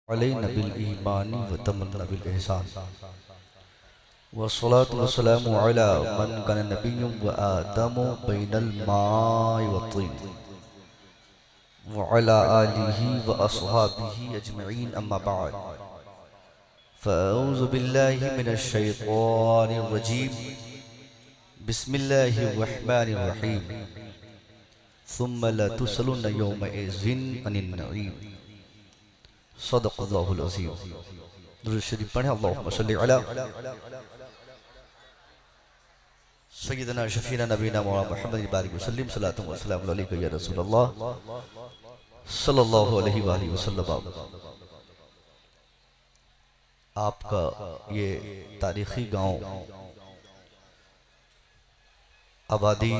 अलैना bill ईमानी व तमन्ना bill इहसान वस्सलातु वस्सलामु अला मन कान नबिय्युम व आदमु बैनल माइ व तीन व अला आलिहि व अस्हाबिहि अजमईन अम्मा बाद फ़अऊज़ु बिल्लाहि मिनश शैतानिर रजीम बिस्मिल्लाहिर रहमानिर रहीम सुम्मा लतुसअलुन्ना यौमइज़िन अनिन नईम सदक़ल्लाहुल अज़ीम। दुरूद शरीफ पढ़ें। अल्लाहुम्मा सल्लि अला सय्यिदना शफ़ीना नबीना मौलाना मुहम्मद बारिक वसल्लम सल्लल्लाहु अलैहि वसल्लम अलैका या रसूलल्लाह सल्लल्लाहु अलैहि वसल्लम। आपका ये तारीखी गांव आबादी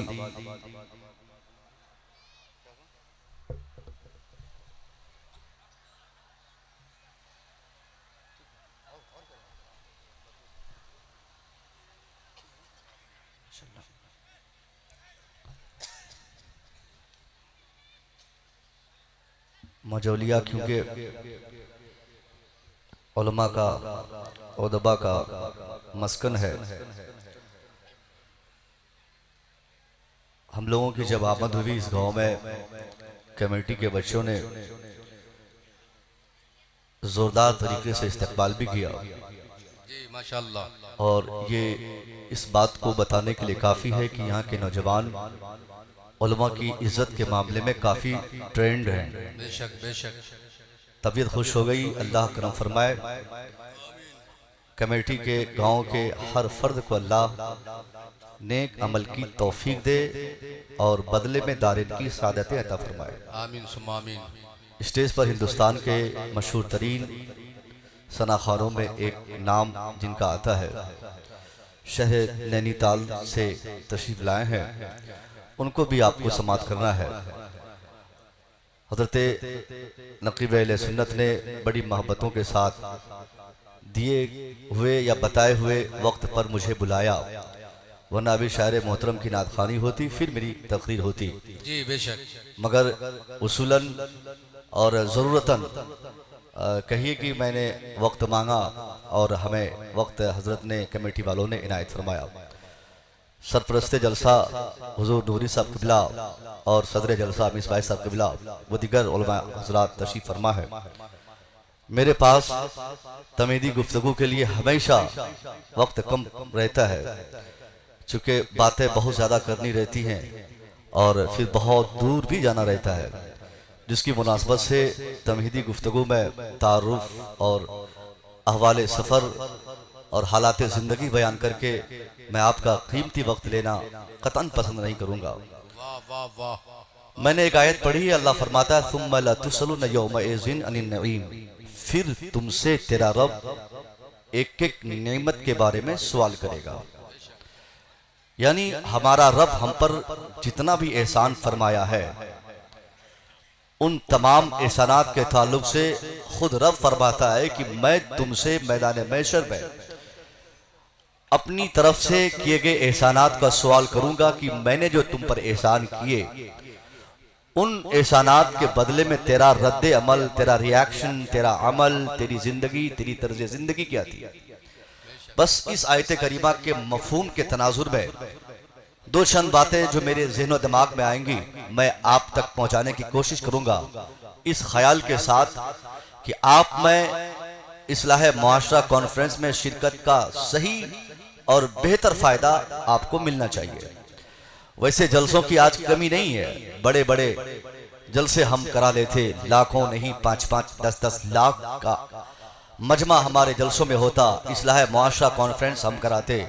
मजौलिया क्योंकि उलमा का उदबा का मस्कन है। हम लोगों की जब आमद हुई इस गांव में कमेटी के बच्चों ने जोरदार तरीके से इस्तकबाल भी किया जी माशाअल्लाह। और ये इस बात को बताने के लिए काफ़ी है कि यहाँ के नौजवान उलमा की इज्जत के मामले में काफ़ी ट्रेंड हैं। बेशक बेशक। तबीयत खुश हो गई। अल्लाह करम फरमाए। कमेटी के गांव के हर फर्द को अल्लाह नेक अमल की तौफीक दे और बदले में दारिन की सादतें अता फरमाए। आमीन सुम्मा आमीन। स्टेज पर हिंदुस्तान के मशहूर तरीन सनाखारों में एक नाम जिनका आता है, शहर नैनीताल से तशरीफ लाए हैं, उनको भी आपको समात करना है। हज़रत नक़ीब अहले सुन्नत ने बड़ी मोहब्बतों के साथ दिए हुए या बताए हुए वक्त पर मुझे बुलाया, वरना अभी शायर मोहतरम की नादखानी होती फिर मेरी तकरीर होती। जी बेशक। मगर उसूलन और ज़रूरतन कहिए कि मैंने वक्त मांगा और हमें वक्त हज़रत ने कमेटी वालों ने इनायत फरमाया। सरपरस्ते जलसा हुजूर नूरी साहब क़िबला और सदर जलसा मिसबाह साहब क़िबला व दीगर उलमा हज़रात तशरीफ़ फरमा है। मेरे पास तमीदी गुफ्तगू के लिए हमेशा वक्त कम रहता है, चूँकि बातें बहुत ज़्यादा करनी रहती हैं और फिर बहुत दूर भी जाना रहता है, जिसकी मुनासबत से तमीदी गुफ्तगू में तारुफ और अहवाल सफ़र और हालात ज़िंदगी बयान करके मैं आपका कीमती वक्त लेना कतन पसंद नहीं करूँगा। वाह वाह वाह। मैंने एक आयत पढ़ी है, अल्लाह फरमाता है सुम्मा लतुसअलुन्ना यौमइज़िन अनिन नईम, फिर तुमसे तेरा रब एक एक नेमत के बारे में सवाल करेगा। यानी हमारा रब हम पर जितना भी एहसान फरमाया है, उन तमाम एहसानात के ताल्लुक से खुद रब फरमाता है कि मैं तुमसे मैदान महशर में अपनी तरफ से किए गए एहसानात का सवाल करूंगा कि मैंने जो तुम पर एहसान किए, उन एहसानात के बदले में तेरा रद्द अमल, तेरा रिएक्शन, तेरा अमल, तेरी जिंदगी, तेरी तर्ज जिंदगी क्या थी। बस इस आयत करीमा के मफहूम के तनाजुर में दो चंद बातें जो मेरे ज़हन और दिमाग में आएंगी मैं आप तक पहुंचाने की कोशिश करूंगा, इस ख्याल के साथ कि आप में इस्लाह मुआशरा कॉन्फ्रेंस में शिरकत का सही और बेहतर फ़ायदा आपको मिलना चाहिए। वैसे जलसों की आज कमी नहीं है, बड़े बड़े जलसे हम करा लेते, लाखों नहीं 5-5, 10-10 लाख का मजमा हमारे जलसों में होता। इस्लाह मुआशरा कॉन्फ्रेंस हम कराते,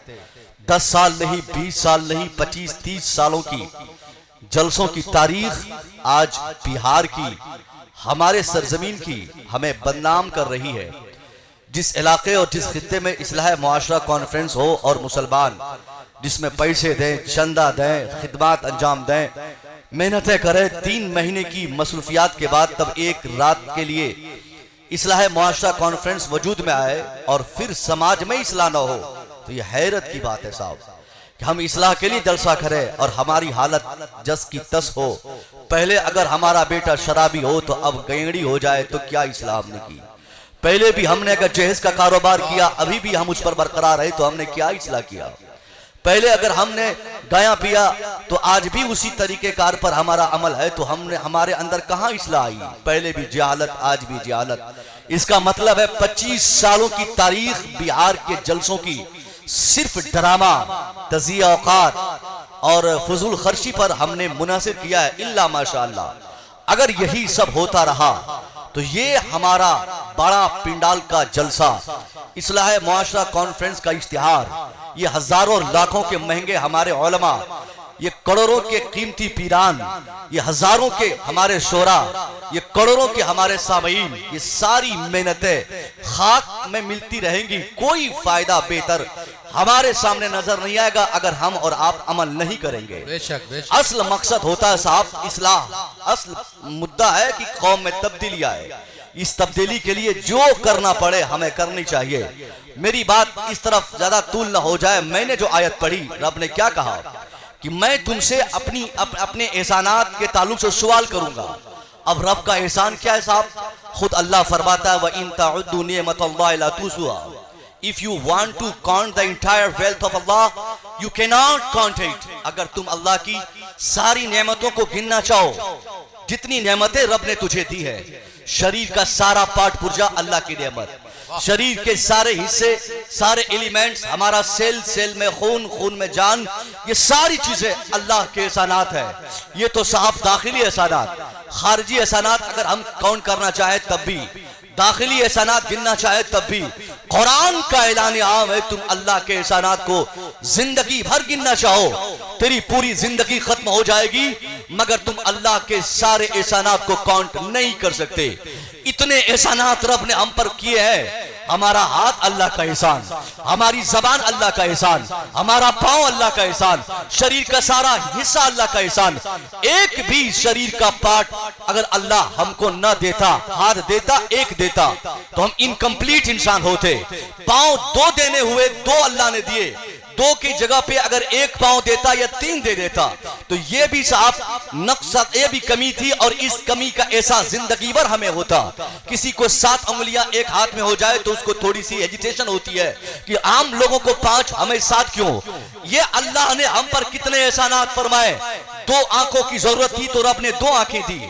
10 साल नहीं, 20 साल नहीं, 25-30 सालों की जलसों की तारीख आज बिहार की, हमारे सरजमीन की हमें बदनाम कर रही है। जिस इलाके और जिस खित्ते में इस्लाह मुआशरा कॉन्फ्रेंस हो और मुसलमान जिसमें पैसे दें, चंदा दें, खिदमात अंजाम दें, मेहनतें करें, 3 महीने की मसरूफियात के बाद तब एक रात के लिए इस्लाह मुआशरा कॉन्फ्रेंस वजूद में आए और फिर समाज में इस्लाह न हो, तो यह हैरत की बात है साहब कि हम इस्लाह के लिए जलसा करें और हमारी हालत जस की तस हो। पहले अगर हमारा बेटा शराबी हो तो अब गैंगड़ी हो जाए तो क्या इस्लाम ने की। पहले भी हमने अगर जहेज का कारोबार किया, अभी भी हम उस पर बरकरार है, तो हमने क्या इस्लाह किया? पहले अगर हमने गाया पिया तो आज भी उसी तरीके कार पर हमारा अमल है, तो हमने हमारे अंदर कहां इस्लाह आई? पहले भी जहालत, आज भी जहालत। इसका मतलब है 25 सालों की तारीख बिहार के जलसों की सिर्फ ड्रामा, तज़िया औकात और फजूल खर्ची पर हमने मुनासिर किया है। इल्ला माशाअल्लाह अगर यही सब होता रहा तो ये हमारा बड़ा पिंडाल का जलसा, इस्लाह मुआशरा कॉन्फ्रेंस का इश्तिहार, ये हजारों लाखों के महंगे हमारे उलमा, ये करोड़ों के कीमती पीरान, ये हजारों के हमारे शोरा, ये करोड़ों के हमारे सामीन, ये सारी मेहनतें खाक में मिलती रहेंगी। कोई फायदा बेहतर हमारे सामने नजर नहीं आएगा अगर हम और आप अमल नहीं करेंगे। बेशक बेशक। असल मकसद होता है साहब इस्लाह, असल मुद्दा है कि कौम में तब्दीली आए। इस तब्दीली के लिए जो करना पड़े हमें करनी चाहिए। मेरी बात इस तरफ ज्यादा तूल न हो जाए। मैंने जो आयत पढ़ी, रब ने क्या कहा कि मैं तुमसे अपने एहसानात के ताल्लुक से सवाल करूंगा। अब रब का एहसान क्या है साहब? खुद अल्लाह फरमाता है, व इन तउद्दू निअमतल्लाहि ला तुहसूहा। If you want to count the entire wealth of Allah, you cannot count it. अगर तुम अल्लाह की सारी नेमतों को गिनना चाहो, जितनी नेमतें रब ने तुझे दी है, शरीर का सारा पार्ट पुर्जा अल्लाह की नेमत, शरीर के सारे हिस्से, सारे एलिमेंट्स, हमारा सेल सेल में खून, खून में जान, ये सारी चीजें अल्लाह के एहसानात है। ये तो साहब दाखिली एहसानात। खारजी एहसानात अगर हम काउंट करना चाहे तब भी, दाखिली एहसानात गिनना चाहे तब भी, कुरान का ऐलान आम है, तुम अल्लाह के एहसानात को जिंदगी भर गिनना चाहो, तेरी पूरी जिंदगी खत्म हो जाएगी, मगर तुम अल्लाह के सारे एहसानात को काउंट नहीं कर सकते। इतने एहसानात रब ने हम पर किए हैं। हमारा हाथ अल्लाह का एहसान, हमारी जबान अल्लाह का एहसान, हमारा पांव अल्लाह का एहसान, शरीर का सारा हिस्सा अल्लाह का एहसान। एक भी शरीर का पार्ट अगर अल्लाह हमको न देता, हाथ देता, एक देता, तो हम इनकम्प्लीट इंसान होते। पांव 2 देने हुए, 2 अल्लाह ने दिए, 2 की जगह पे अगर 1 पांव देता या 3 दे देता, तो ये भी साहब नक्शा, ये भी कमी थी, और इस कमी का एहसास जिंदगी भर हमें होता। किसी को 7 उंगलियां एक हाथ में हो जाए तो उसको थोड़ी सी हेजिटेशन होती है कि आम लोगों को 5, हमें 7 क्यों? ये अल्लाह ने हम पर कितने एहसानात फरमाए। 2 आंखों की जरूरत थी तो रब ने 2 आंखें दी,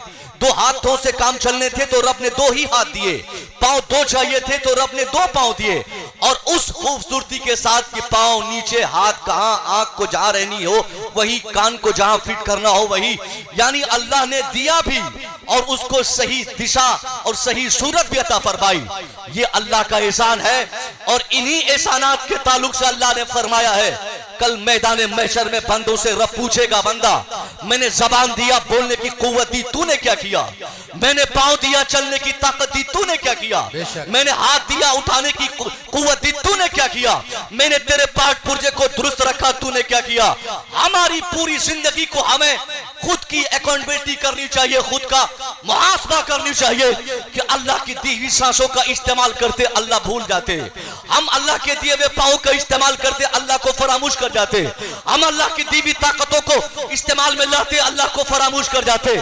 2 हाथों से काम चलने थे तो रब ने 2 ही हाथ दिए, पांव 2 चाहिए थे तो रब ने 2 पांव दिए, और उस खूबसूरती के साथ कि पांव नीचे, हाथ कहां, आंख को जहां रहनी हो वही, कान को जहां फिट करना हो वही, यानी अल्लाह ने दिया भी और उसको सही दिशा और सही सूरत भी अता फरमाई। ये अल्लाह का एहसान है, और इन्हीं एहसानात के ताल्लुक से अल्लाह ने फरमाया है, कल मैदान महशर में बंदों से रब पूछेगा, बंदा मैंने जबान दिया, बोलने की कुव्वत दी, तूने क्या किया? मैंने पांव दिया, चलने की ताकत दी, तूने क्या किया? मैंने हाथ दिया, उठाने की कुव्वत दी, तूने क्या किया? मैंने तेरे पार्ट पुर्जे को दुरुस्त रखा, तूने क्या किया? हमारी पूरी जिंदगी को हमें खुद की अकाउंटेबिलिटी करनी चाहिए, खुद का मुहासबा करनी चाहिए कि अल्लाह की दी हुई सांसों का इस्तेमाल करते अल्लाह भूल जाते, हम अल्लाह के दिए हुए पांव का इस्तेमाल करते अल्लाह को फरामोश कर जाते, हम अल्लाह की दी हुई ताकतों को इस्तेमाल में लाते अल्लाह को फरामोश कर जाते।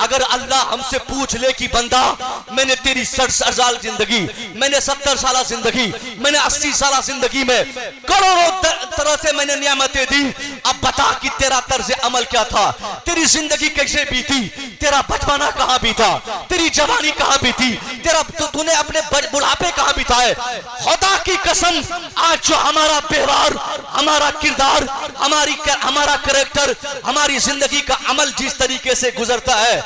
अगर अल्लाह हमसे पूछ ले कि बंदा मैंने तेरी 60 साल जिंदगी, मैंने 70 साल जिंदगी, मैंने 80 साल जिंदगी में करोड़ों तरह से मैंने नियामतें दी, अब बता कि तेरा तर्ज अमल क्या था, तेरी जिंदगी कैसे बीती, तेरा बचपना कहां बीता, तेरी जवानी कहां बीती, तेरा तूने अपने बुढ़ापे कहां बिताए। खुदा की कसम, आज जो हमारा व्यवहार, हमारा किरदार, हमारा कैरेक्टर, हमारी जिंदगी का अमल जिस तरीके से गुजरता है,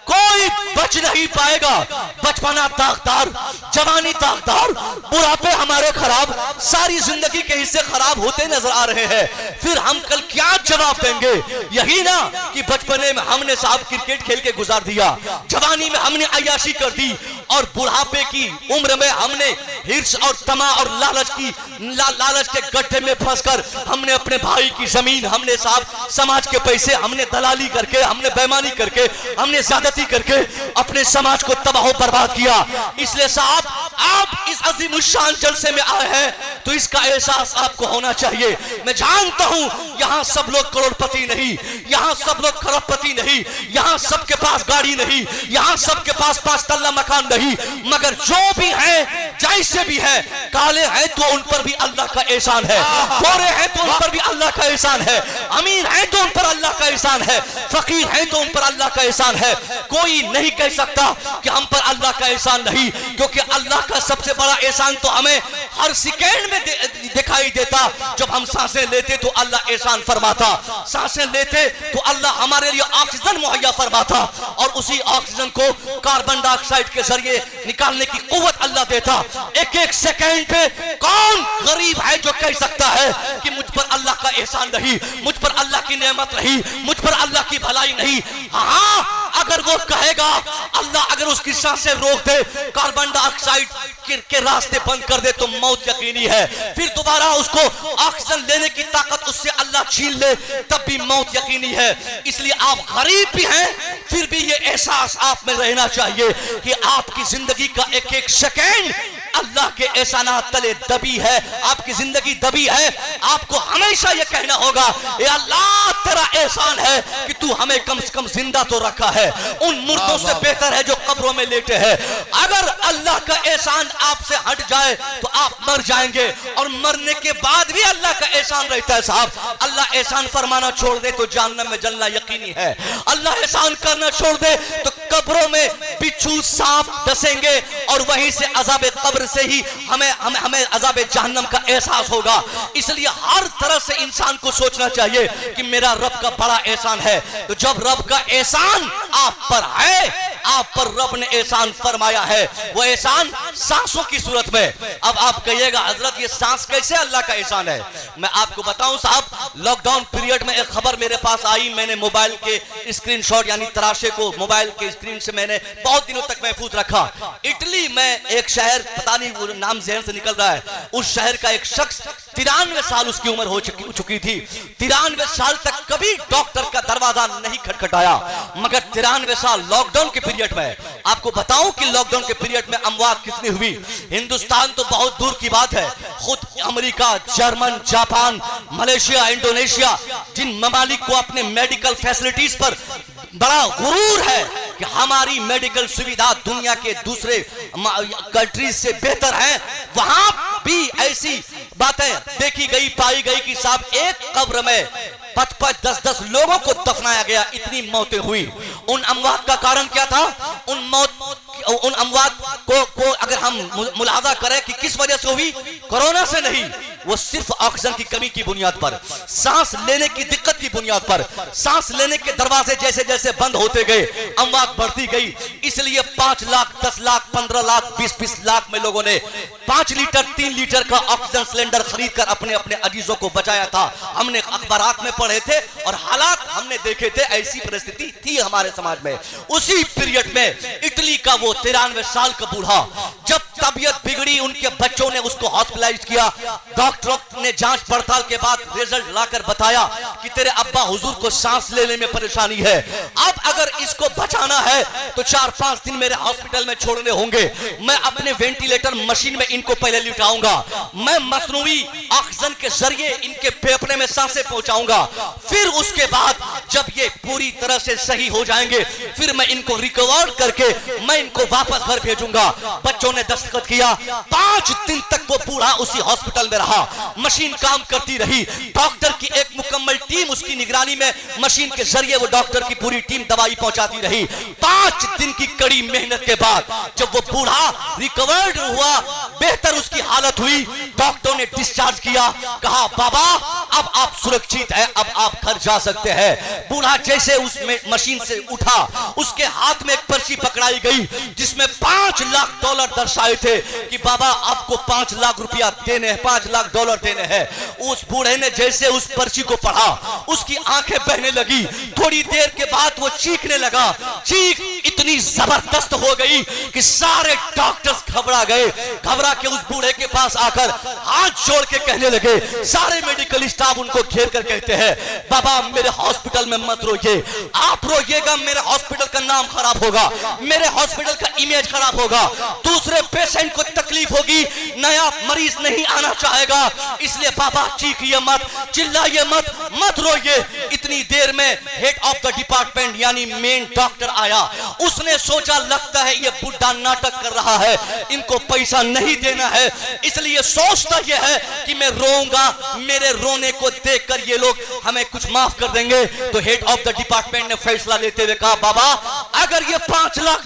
कोई बच नहीं पाएगा। बचपना दागदार, जवानी दागदार, बुढ़ापे हमारे खराब, सारी जिंदगी के हिस्से खराब होते नजर आ रहे हैं। फिर हम कल क्या जवाब देंगे? यही ना कि बचपने में हमने साहब क्रिकेट खेल के गुजार दिया, जवानी में हमने अय्याशी कर दी, और बुढ़ापे की उम्र में हमने हिर्स और तमा और लालच के गड्ढे में फंसकर हमने अपने भाई की जमीन, हमने साहब समाज के पैसे, हमने दलाली करके, हमने बेईमानी करके, हमने ज्यादती करके अपने समाज को तबाह बर्बाद किया। इसलिए साहब आप इस अजीम शान जलसे में आए हैं तो इसका एहसास आपको होना चाहिए। मैं जानता हूं यहां सब लोग करोड़पति नहीं, यहां सब लोग खरबपति नहीं, यहां सबके पास गाड़ी नहीं, यहां सबके पास 5 तल्ला मकान नहीं, मगर जो भी है, जैसे भी है, काले हैं तो उन पर भी अल्लाह का एहसान है, गोरे हैं तो उन पर भी अल्लाह का एहसान है, अमीर हैं तो उन पर अल्लाह का एहसान है, फकीर हैं तो उन पर अल्लाह का एहसान है। कोई नहीं कह सकता कि हम पर अल्लाह का एहसान नहीं, क्योंकि अल्लाह का सबसे बड़ा एहसान तो हमें हर सेकेंड में दिखाई देता। जब हम सांसें लेते तो अल्लाह एहसान फरमाता, सांसें लेते तो अल्लाह हमारे लिए ऑक्सीजन मुहैया फरमाता, और उसी ऑक्सीजन को कार्बन डाइऑक्साइड के जरिए निकालने की कुव्वत अल्लाह देता। एक एक सेकेंड पे कौन गरीब है जो कह सकता है कि मुझ पर अल्लाह का एहसान नहीं, मुझ पर अल्लाह की नेमत नहीं, मुझ पर अल्लाह की भलाई नहीं? हाँ, अगर वो कहेगा, अल्लाह अगर उसकी सांसें रोक दे, कार्बन डाइऑक्साइड के रास्ते बंद कर दे, तो मौत यकीनी है। फिर दोबारा उसको ऑक्सीजन लेने की ताकत उससे अल्लाह छीन ले, तब भी मौत यकीनी है। इसलिए आप गरीब भी हैं, फिर भी ये एहसास आप में रहना चाहिए कि आपकी जिंदगी का एक एक सेकेंड अल्लाह के एहसानात तले दबी है, आपकी जिंदगी दबी है। आपको हमेशा यह कहना होगा, ए अल्लाह तेरा एहसान है कि तू हमें कम से कम जिंदा तो रखा है, उन मुर्दों से बेहतर है जो कब्रों में लेटे हैं। अगर अल्लाह का एहसान आपसे हट जाए तो आप मर जाएंगे, और मरने के बाद भी अल्लाह का एहसान रहता है साहब। अल्लाह एहसान फरमाना छोड़ दे तो जहन्नम में जलना यकीनी है। अल्लाह एहसान करना छोड़ दे तो कब्रों में बिच्छू सांप डसेंगे, और वहीं से अज़ाब कब्र से ही हमें अज़ाब जहन्नम का एहसास होगा। इसलिए हर तरह से इंसान को सोचना चाहिए कि मेरा रब का बड़ा एहसान है। तो जब रब का एहसान आप पर है, आप पर रब ने एहसान फरमाया है, वो एहसान सांसों की सूरत में। अब आप कहिएगा, हजरत ये सांस कैसे अल्लाह का एहसान है? मैं आपको बताऊं साहब, लॉकडाउन पीरियड में एक खबर मेरे पास आई, मैंने मोबाइल के स्क्रीनशॉट यानी तराशे को मोबाइल के स्क्रीन से मैंने बहुत दिनों तक महफूज रखा। इटली में एक शहर, पता नहीं वो नाम जहन से निकल रहा है, उस शहर का एक शख्स 93 साल उसकी उम्र हो चुकी थी। 93 साल तक कभी डॉक्टर का दरवाजा नहीं खटखटाया, मगर 93 साल लॉकडाउन के पीरियड में, आपको बताऊं कि लॉकडाउन के पीरियड में अमवात कितनी हुई। हिंदुस्तान तो बहुत दूर की बात है, खुद America, German, Japan, Malaysia, Indonesia, जिन ममालिक को अपने मेडिकल फैसिलिटीज पर बड़ा गुरूर है कि हमारी मेडिकल सुविधा दुनिया के दूसरे कंट्रीज से बेहतर है, वहां भी ऐसी बातें देखी गई, पाई गई कि साहब एक कब्र में 5-5, 10-10 लोगों को दफनाया गया, इतनी मौतें हुई। उन अमवात का कारण क्या था? उन अमवात को अगर हम मुलाहाजा करें कि किस वजह से हुई, कोरोना से नहीं, वो सिर्फ ऑक्सीजन की कमी की बुनियाद पर, सांस लेने की दिक्कत की बुनियाद पर, सांस लेने के दरवाजे जैसे जैसे बंद होते गए, अमवात बढ़ती गई। इसलिए 5 लाख, 10 लाख, 15 लाख, 20-20 लाख में लोगों ने 5 लीटर, 3 लीटर का ऑक्सीजन सिलेंडर खरीद कर अपने अपने अजीजों को बचाया था। हमने अखबारात में पढ़े थे और हालात हमने देखे थे, ऐसी परिस्थिति थी हमारे समाज में। उसी पीरियड में इटली का वो 93 साल का बूढ़ा, जब तबीयत बिगड़ी, उनके बच्चों ने उसको हॉस्पिटलाइज किया, डॉक्टरों ने जांच पड़ताल के बाद रिजल्ट लाकर बताया कि तेरे अब्बा हुजूर को सांस लेने में परेशानी है, अब अगर इसको बचाना है तो 4-5 दिन मेरे हॉस्पिटल में छोड़ने होंगे, मैं अपने वेंटिलेटर मशीन में इनको पहले लिटाऊंगा, मैं मसनूई ऑक्सीजन के जरिए इनके फेफड़े में सांसें पहुंचाऊंगा, फिर उसके बाद जब ये पूरी तरह से सही हो जाएंगे, फिर मैं इनको रिकवर करके मैं इनको वापस घर भेजूंगा। बच्चों ने दस्तखत किया, 5 दिन तक वो बूढ़ा उसी हॉस्पिटल में रहा, मशीन काम करती रही, डॉक्टर की एक मुकम्मल टीम उसकी निगरानी में, मशीन के जरिए वो डॉक्टर की पूरी टीम दवाई पहुंचाती रही। 5 दिन की कड़ी मेहनत के बाद जब वो बूढ़ा रिकवर्ड हुआ, बेहतर उसकी हालत हुई, डॉक्टर ने डिस्चार्ज किया, कहा बाबा अब आप सुरक्षित हैं, अब आप घर जा सकते हैं। बूढ़ा जैसे उस मशीन से उठा, उसके हाथ में एक पर्ची पकड़ाई गई जिसमें $5 लाख दर्शाए थे कि बाबा आपको $5 लाख रुपया देने हैं, $5 लाख देने हैं। उस बूढ़े ने जैसे उस पर्ची को पढ़ा, उसकी आंखें बहने लगी, थोड़ी देर के बाद वो चीखने लगा, चीख इतनी जबरदस्त हो गई कि सारे डॉक्टर्स घबरा गए, घबरा के उस बूढ़े के पास आकर हाथ हाथ जोड़ के कहने लगे, सारे मेडिकल स्टाफ उनको घेर कर कहते हैं, बाबा मेरे हॉस्पिटल में मत रोइए, आप रोइएगा मेरे हॉस्पिटल का नाम खराब होगा, मेरे हॉस्पिटल का इमेज खराब होगा, दूसरे पेशेंट को तकलीफ होगी, नया मरीज नहीं आना चाहेगा, इसलिए बाबा चीखिए मत, चिल्लाइए मत, मत रोइए। इतनी देर में हेड ऑफ द डिपार्टमेंट यानी मेन डॉक्टर आया। उसने सोचा लगता है ये बुढ़ा नाटक कर रहा है, इनको पैसा नहीं देना है, इसलिए सोचता यह है कि मैं रोऊंगा, मेरे रोने को देखकर ये लोग हमें कुछ माफ कर देंगे। तो हेड ऑफ द डिपार्टमेंट ने फैसला लेते हुए कहा, बाबा अगर ये $5 लाख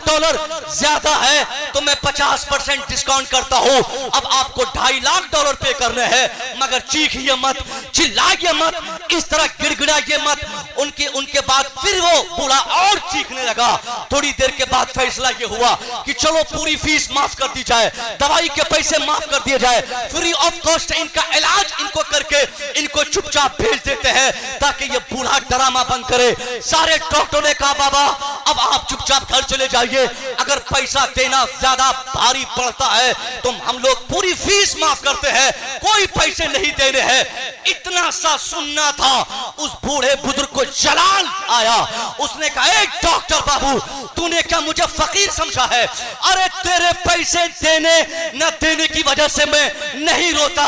ज्यादा है तो मैं 50% डिस्काउंट करता हूं, अब आपको $2.5 लाख पे करने हैं, मगर चीखिए मत, चिल्लाइए मत, इस तरह गिड़गिड़ाइए मत। उनके बाद फिर वो बूढ़ा और चीखने लगा। थोड़ी देर के बाद फैसला ये हुआ कि चलो पूरी फीस माफ कर दी जाए, दवाई के पैसे माफ कर दिए जाए, फ्री ऑफ कॉस्ट इनका इलाज इनको करके इनको चुपचाप भेज देते हैं ताकि ये बूढ़ा ड्रामा बंद करे। सारे डॉक्टरों ने कहा, बाबा अब आप चुपचाप घर चले जाइए, अगर पैसा देना ज्यादा भारी पड़ता है तो हम लोग पूरी फीस माफ करते हैं, कोई पैसे नहीं देने हैं। इतना सा सुनना था, उस बूढ़े बुजुर्ग को जलाल आया। उसने कहा, एक डॉक्टर बाबू तूने क्या मुझे फकीर समझा है? अरे तेरे पैसे देने न देने की वजह से मैं नहीं रोता,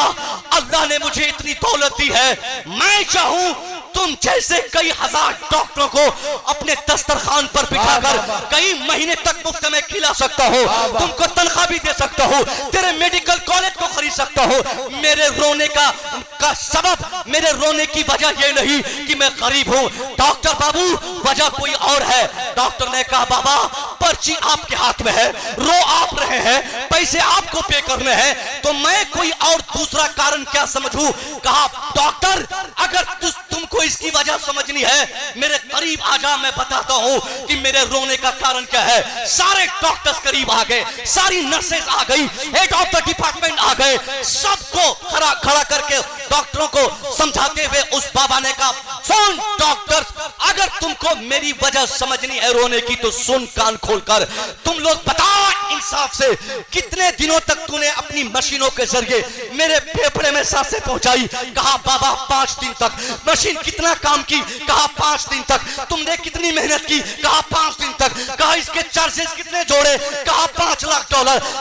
अल्लाह ने मुझे इतनी दौलत दी है, मैं चाहूं तुम जैसे कई हजार डॉक्टरों को अपने दस्तरखान पर बिठाकर कई महीने तक मुफ्त में खिला सकता हो, तुमको तनख्वाह भी दे सकता हो, तेरे मेडिकल कॉलेज को खरीद सकता हो। मेरे रोने का सबब, मेरे रोने की वजह यह नहीं कि मैं गरीब हूं डॉक्टर बाबू, वजह कोई और है। डॉक्टर ने कहा, बाबा पर्ची आपके हाथ में है, रो आप रहे हैं, पैसे आपको पे करने हैं, तो मैं कोई और दूसरा कारण क्या समझूं? कहा, डॉक्टर अगर तुमको इसकी वजह समझनी है, मेरे करीब आ जा, मैं बताता हूं कि मेरे रोने का कारण क्या है। सारे डॉक्टर्स करीब आ गए, सारी नर्सेज आ गई, हेड ऑफ द डिपार्टमेंट आ गए, सबको खड़ा करके डॉक्टरों को समझाते हुए उस बाबा ने कहा, सुन डॉक्टर्स, अगर तुमको मेरी वजह समझनी है रोने की तो सुन कान खोलकर, तुम लोग बताओ इंसाफ से, कितने दिनों तक तूने अपनी मशीनों के जरिए मेरे फेफड़े में सांसें पहुंचाई? कहा, बाबा 5 दिन तक। मशीन कितना काम की? कहा 5 दिन तक। तुमने कितनी मेहनत की? कहा 5 दिन तक। कहा इसके चार्जेस कितने जोड़े? कहा $5 लाख।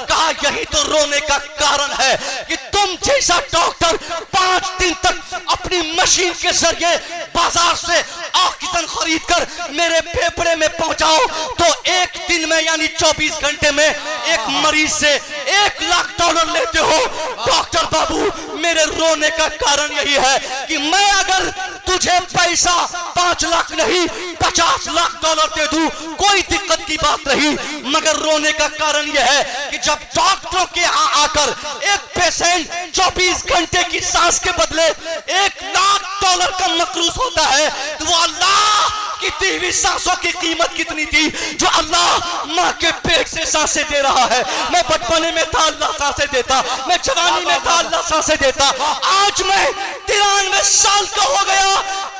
कहा यही तो रोने का कारण है कि तुम जैसा डॉक्टर 5 दिन तक अपनी मशीन के जरिए बाजार से ऑक्सीजन खरीद कर मेरे फेफड़े में पहुंचाओ तो एक दिन में यानी 24 घंटे में एक मरीज से $1 लाख लेते हो। डॉक्टर बाबू मेरे रोने का कारण यही है कि मैं अगर तुझे पैसा 5 लाख नहीं 50 लाख दे दूं, कोई दिक्कत की बात नहीं, मगर रोने का कारण यह है कि जब डॉक्टरों के यहाँ आकर एक पेशेंट 24 घंटे की सांस के बदले $1 लाख का मकरूज होता है तो वो अल्लाह की दी हुई सांसों की कीमत कितनी थी जो अल्लाह माँ के पेट से सांसें दे रहा है। मैं बचपने में था, अल्लाह सांसें देता, मैं जवानी में था, अल्लाह सांसें देता, आज मैं 93 साल का हो गया।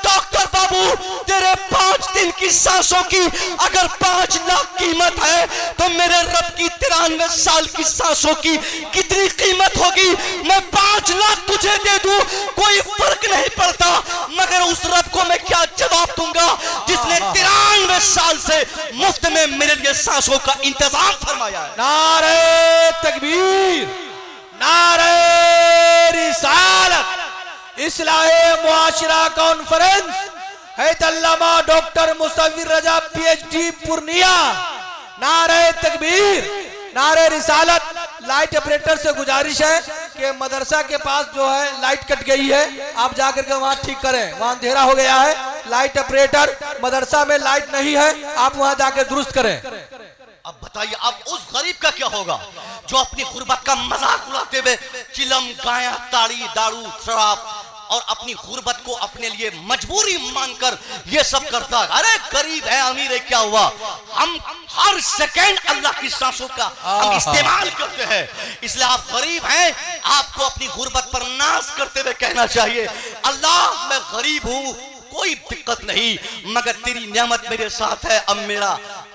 डॉक्टर बाबू तेरे 5 दिन की सांसों की अगर 5 लाख कीमत है तो मेरे रब की 93 साल की सांसों की कितनी कीमत होगी? मैं 5 लाख तुझे दे दूं कोई फर्क नहीं पड़ता, मगर उस रब को मैं क्या जवाब दूंगा जिसने 93 साल से मुफ्त में मेरे लिए सांसों का इंतजाम फरमाया है। नारे तकबीर, नारे रिसालत, इस्लाहे मुआशरा कॉन्फ्रेंस, हैदल्लामा डॉक्टर मुसव्विर रजा PhD पूर्णिया। नारे तकबीर, नारे रिसालत। लाइट ऑपरेटर से गुजारिश है कि मदरसा के पास जो है लाइट कट गई है, आप जाकर के वहां ठीक करें, वहां अंधेरा हो गया है। लाइट ऑपरेटर, मदरसा में लाइट नहीं है, आप वहां जाकर दुरुस्त करें। अब बताइए, अब उस गरीब का क्या होगा जो अपनी गुर्बत का मजाक उड़ाते हुए चिलम, गाया, ताड़ी, दारू, शराब और अपनी गुर्बत को अपने लिए मजबूरी मानकर ये सब करता है। अरे गरीब है, अमीर है, क्या हुआ? हम हर सेकंड अल्लाह की सांसों का हम इस्तेमाल करते हैं, इसलिए आप गरीब हैं, आपको अपनी गुर्बत पर नाज करते हुए कहना चाहिए, अल्लाह मैं गरीब हूं, कोई दिक्कत नहीं, मगर तेरी नेमत मेरे साथ है। अब मेरा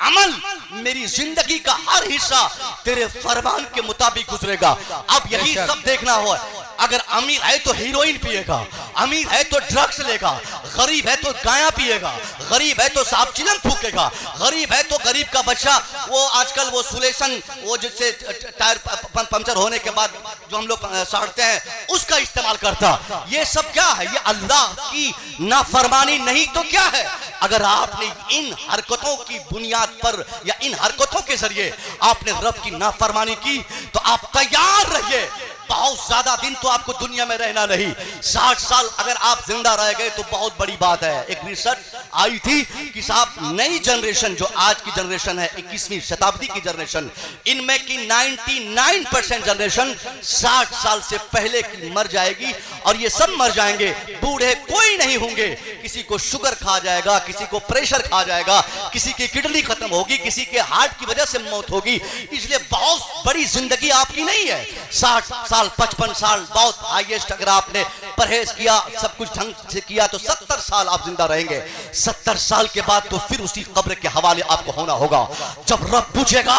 अमल, मेरी जिंदगी का हर हिस्सा तेरे फरमान के मुताबिक गुजरेगा। अब यही सब देखना हो। अगर अमीर है तो हीरोइन पिएगा, अमीर है तो ड्रग्स लेगा, गरीब है तो गाया पिएगा, गरीब है तो सांप चिलम फूकेगा, गरीब है तो गरीब का बच्चा वो आजकल वो सुलेशन वो जिससे टायर पंचर होने के बाद जो हम लोग साड़ते हैं उसका इस्तेमाल करता। ये सब क्या है? ये अल्लाह की नाफरमानी नहीं तो क्या है? अगर आपने इन हरकतों की बुनियाद पर या इन हरकतों के जरिए आपने रब की नाफरमानी की तो आप तैयार रहिए, बहुत ज्यादा दिन तो आपको दुनिया में रहना नहीं। 60 साल अगर आप जिंदा रह गए तो बहुत बड़ी बात है। एक रिसर्च आई थी कि साहब नई जनरेशन जो आज की जनरेशन है 21वीं शताब्दी की जनरेशन, इनमें की 99% जनरेशन 60 साल से पहले की मर जाएगी और ये सब मर जाएंगे, बूढ़े कोई नहीं होंगे। किसी को शुगर खा जाएगा, किसी को प्रेशर खा जाएगा, किसी की किडनी खत्म होगी, किसी के हार्ट की वजह से मौत होगी। इसलिए बहुत बड़ी जिंदगी आपकी नहीं है। 60 साल 55 साल बहुत हाईएस्ट अगर आपने परहेज किया, सब कुछ ढंग से किया तो 70 साल आप जिंदा रहेंगे। 70 साल के बाद तो फिर उसी कब्र के हवाले आपको होना होगा। जब रब पूछेगा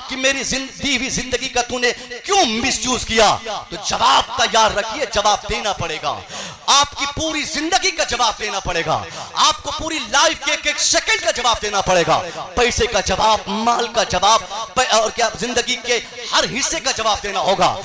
कि मेरी दी हुई जिंदगी का तूने क्यों मिसयूज किया, तो जवाब तैयार रखिए, जवाब देना पड़ेगा। आपकी पूरी जिंदगी का जवाब देना पड़ेगा, आपको पूरी लाइफ के एक सेकंड का जवाब देना पड़ेगा। पैसे का जवाब, माल का जवाब और क्या जिंदगी के हर हिस्से का जवाब देना होगा।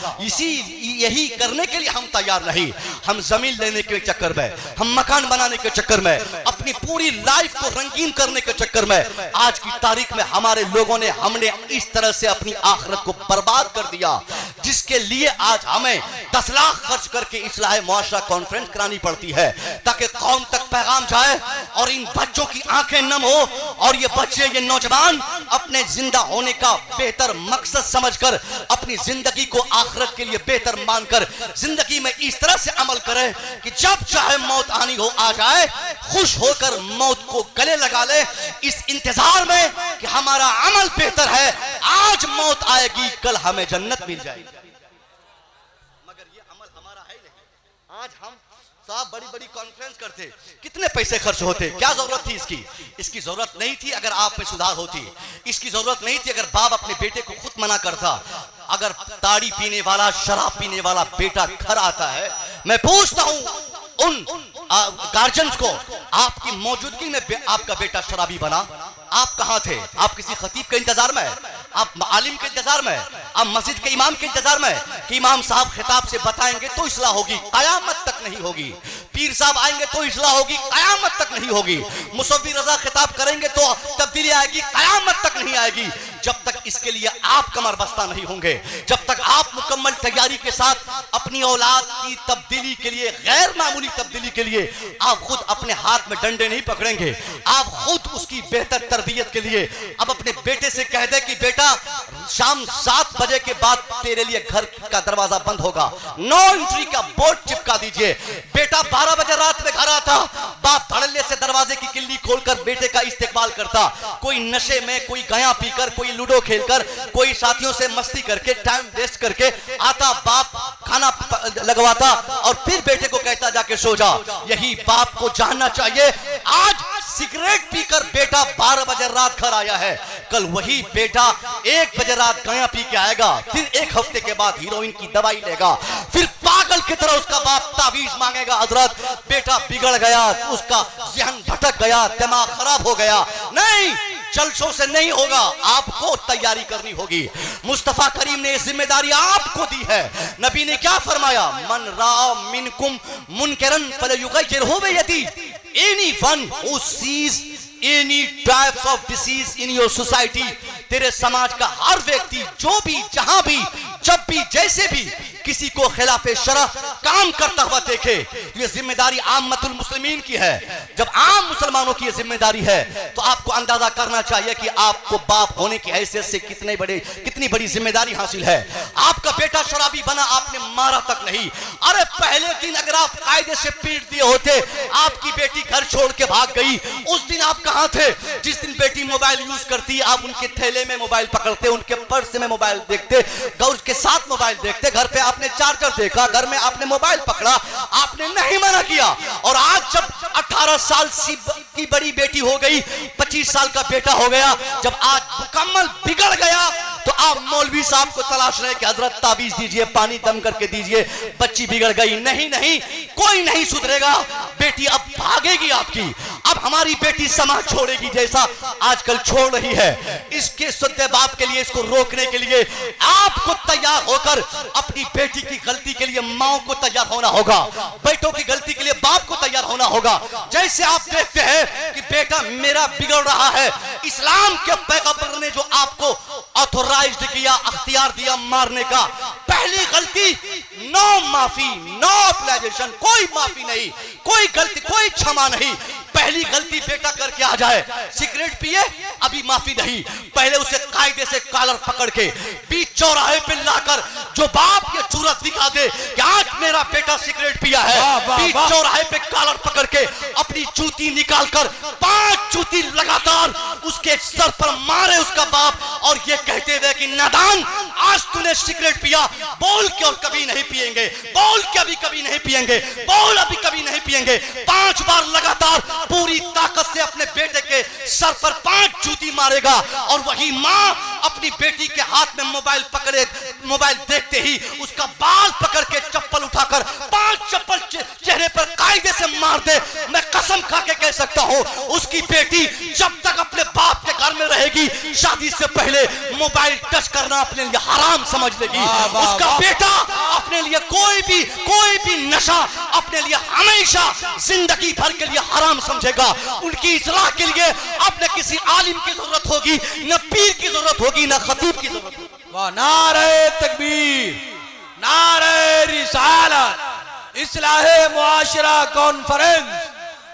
यही करने के लिए हम तैयार नहीं। हम जमीन लेने के चक्कर में, हम मकान बनाने के चक्कर में, अपनी पूरी लाइफ को रंगीन करने के चक्कर में आज की तारीख में हमारे लोगों ने हमने इस तरह से अपनी आखिरत को बर्बाद कर दिया, जिसके लिए आज हमें 10 लाख खर्च करके इस्लाह मुआशरा कॉन्फ्रेंस करानी पड़ती है ताकि कौम तक पैगाम जाए और इन बच्चों की आंखें नम हो और ये बच्चे, ये नौजवान अपने जिंदा होने का बेहतर मकसद समझकर अपनी जिंदगी को आखिरत के लिए बेहतर मानकर जिंदगी में इस तरह से अमल करें कि जब चाहे मौत आनी हो आ जाए, खुश होकर मौत को गले लगा ले, इस इंतजार में कि हमारा अमल बेहतर है, आज मौत आएगी कल हमें जन्नत मिल जाएगी। मगर ये अमल हमारा है नहीं। आज हम साहब बड़ी बड़ी कॉन्फ्रेंस करते, कितने पैसे खर्च होते, क्या जरूरत थी इसकी? इसकी जरूरत नहीं थी अगर आप में सुधार होती, इसकी जरूरत नहीं थी अगर बाप अपने बेटे को खुद मना करता। अगर ताड़ी पीने वाला, शराब पीने वाला बेटा घर आता है, मैं पूछता हूं उन गार्जियंस को, आपकी मौजूदगी में आपका बेटा शराबी बना, आप कहां थे? आप किसी खतीब के इंतजार में, आप आलिम के इंतजार में, आप मस्जिद के इमाम के इंतजार में कि इमाम साहब खिताब से बताएंगे तो इस्लाह होगी, कयामत तक नहीं होगी। पीर साहब आएंगे तो इस्लाह होगी, कयामत तक नहीं होगी। मुसव्विर रजा खिताब करेंगे तो तब्दीली आएगी, कयामत तक नहीं आएगी। जब तक इसके लिए आप कमर बस्ता नहीं होंगे, जब तक आप मुकम्मल तैयारी के साथ अपनी औलाद की तब्दीली के लिए, गैर मामूली तब्दीली के लिए आप खुद अपने हाथ में डंडे नहीं पकड़ेंगे, आप खुद उसकी बेहतर तरबियत के लिए अब अपने बेटे से कह दे कि बेटा शाम 7 बजे के बाद तेरे लिए घर का दरवाजा बंद होगा, नो एंट्री का बोर्ड चिपका दीजिए। बेटा 12 बजे रात में घर आता, बाप धड़ल्ले से दरवाजे की किल्ली खोलकर बेटे का इस्तेकबाल करता, कोई नशे में, कोई गया पीकर, कोई लूडो खेलकर, कोई साथियों से मस्ती करके, टाइम वेस्ट करके आता, बाप खाना लगवाता और फिर बेटे को कहता जाके सो जा। यही बाप को जानना चाहिए, आज सिगरेट पीकर बेटा 12 बजे रात घर आया है, कल वही बेटा 1 बजे रात गया पी के आएगा, फिर 1 हफ्ते के बाद हीरोइन की दवाई लेगा, फिर पागल की तरह उसका बाप तावीज मांगेगा, हजरत बेटा बिगड़ गया, उसका ज़हन भटक गया, दिमाग खराब हो गया। नहीं, जलसों से नहीं होगा, आपको तैयारी करनी होगी। मुस्तफा करीम ने जिम्मेदारी आपको दी है। नबी ने क्या फरमाया? मन रा मिनकुम मुनकरन फलयुगय्यिरहु बियदी। Anyone who sees any types of disease in your society, तेरे समाज का हर व्यक्ति जो भी, जहां भी, जब भी, जैसे भी किसी को खिलाफे शरअ काम करता हुआ देखे, ये जिम्मेदारी आम्मतुल मुस्लिमीन की है। जब आम मुसलमानों की ये जिम्मेदारी है तो आपको अंदाजा करना चाहिए कि आपको बाप होने की हैसियत से कितनी बड़ी जिम्मेदारी हासिल है। आपका बेटा शराबी बना, आपने मारा तक नहीं, अरे पहले दिन अगर आप कायदे से पीट दिए होते, आपकी बेटी घर छोड़ के भाग गई, उस दिन आप कहां थे? जिस दिन बेटी मोबाइल यूज करती, आप उनके थैले में मोबाइल पकड़ते, उनके पर्स में मोबाइल देखते, गौर के साथ मोबाइल देखते, घर पे आपने चार्जर देखा, घर में आपने मोबाइल पकड़ा, आपने नहीं मना किया। और आज जब 18 साल की बड़ी बेटी हो गई, 25 साल का बेटा हो गया, जब आज मुकम्मल बिगड़ गया, तो आप मौलवी साहब को तलाश रहे कि हजरत ताबीज दीजिए, पानी दम करके दीजिए, बच्ची बिगड़ गई। नहीं नहीं, कोई नहीं सुधरेगा, बेटी अब भागेगी आपकी। अब हमारी बेटी समाज छोड़ेगी जैसा आजकल छोड़ रही है। इसके शुद्ध बाप के लिए, इसको रोकने के लिए आपको तैयार होकर अपनी बेटी की गलती के लिए माओ को तैयार होना होगा, बेटों की गलती के लिए बाप को तैयार होना होगा। जैसे आप देखते हैं कि बेटा मेरा बिगड़ रहा है, इस्लाम के पैगंबर ने जो आपको ऑथोराइज्ड किया, अख्तियार दिया मारने का, पहली गलती नो माफी, नो अप्लाइजेशन, कोई माफी नहीं, कोई गलती, कोई क्षमा नहीं। पहली गलती बेटा करके आ जाए, सिगरेट पिए, अभी माफी नहीं, पहले उसे कायदे से कॉलर पकड़ के बीच चौराहे पे लाकर जो बाप ये जरूरत दिखा दे कि आज मेरा बेटा सिगरेट पिया है, बीच चौराहे पे कॉलर पकड़ के अपनी जूती निकालकर 5 जूती लगातार उसके सर पर मारे उसका बाप, और ये कहते हुए कि नादान आज तूने सिगरेट पिया, बोल के और कभी नहीं पिएंगे, बोल के अभी कभी नहीं पिएंगे, बोल अभी कभी नहीं पिएंगे। 5 बार लगातार पूरी ताकत से अपने बेटे के सर पर 5 जूती मारेगा, और वही माँ अपनी बेटी के हाथ में मोबाइल पकड़े, मोबाइल देखते ही उसका बाल पकड़ के चप्पल उठाकर 5 चप्पल चेहरे पर कायदे से मार दे। मैं कसम खा के कह सकता हूँ उसकी बेटी जब तक अपने बाप के घर में रहेगी, शादी से पहले मोबाइल टच करना अपने लिए हराम समझ लेगी। उसका बेटा अपने लिए कोई भी नशा अपने लिए हमेशा जिंदगी भर के लिए हराम समझेगा। उनकी इस्लाह के लिए अब न किसी आलिम की जरूरत होगी, न पीर की जरूरत होगी, न खतीब की जरूरत होगी। वाह, नारे तकबीर, नारे रिसालत, इस्लाहे मुआशरा कॉन्फ्रेंस,